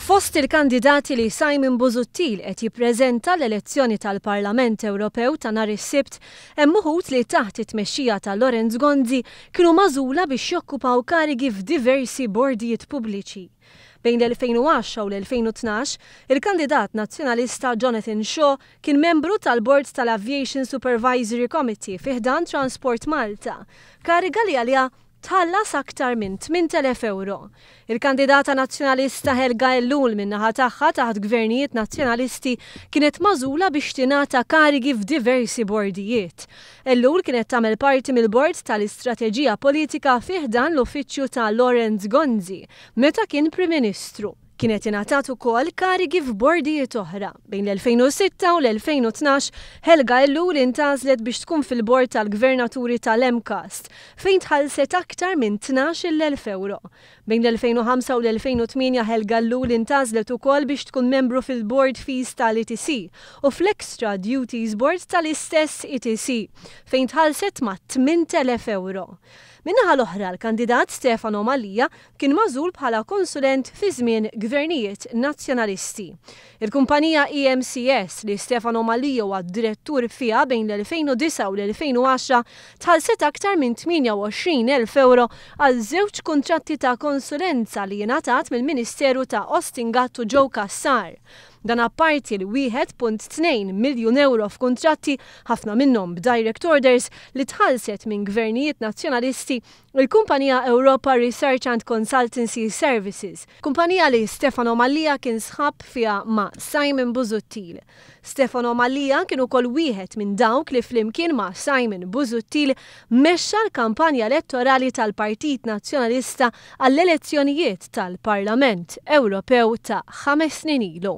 Fost il-kandidati li Simon Busuttil qed jippreżenta l-elezzjoni tal-Parlament Ewropew ta' nhar is-Sibt hemm uħud li taħt it-tmexxija ta' Lorenz Gonzi kienu magħżula biex jokkupaw karigi f'diversi bordijiet pubbliċi. Bejn l-2010 u l-2012, il-kandidat nazzjonalista Jonathan Shaw kien membru tal-Bord tal-Aviation Supervisory Committee fi ħdan Transport Malta, kariga li għaliha tħallas aktar minn 8,000 euro. Il-kandidata nazzjonalista Helga Ellul min-naħa tagħha taħt gvernijiet nazzjonalisti kienet magħżula biex tingħata karigi f'diversi bordijiet. Ellul kienet tagħmel parti mill-bord tal-istrateġija politika fi ħdan l-uffiċċju ta' Lorenz Gonzi meta kien Prim Ministru. Kienet ingħatat ukoll karigi f'bordijiet oħra. Bejn l-2006 u l-2012 Helga Ellul intgħażlet biex tkun fil-bord tal-gvernaturi tal-MCAST fejn tħallset aktar minn 12,000 euro. Bejn l-2005 u l-2008 Helga Ellul intgħażlet ukoll biex tkun membru fil-Board Fees tal-ETC u fl-Extra Duties Board tal-istess ETC fejn tħallset ma' 8,000 euro. Minnaħa l-oħra l-kandidat Stefano Malija kien magħżul bħala konsulent fi żmien gvernijiet nazzjonalisti. Il-kumpanija EMCS li Stefano Malija huwa direttur fiha bejn l-2009 u l-2010 tħallset aktar minn 28,000 euro għal żewġ kuntratti ta' konsulenza li ngħatat mill-Ministeru ta' Austin Gattu Joe Cassar. Dan apparti l-1.2 miljun euro f'kuntratti ħafna minnhom b'direct orders li tħallset minn gvernijiet nazzjonalisti il-kumpanija Europa Research and Consultancy Services, kumpanija li Stefano Malija kien sħab fiha ma' Simon Busuttil. Stefano Malija kien ukoll wieħed minn dawk li flimkien ma' Simon Busuttil mexxa l-kampanja elettorali tal-Partit Nazzjonalista għall-elezzjonijiet tal-Parlament Ewropew ta' 5 snin ilu.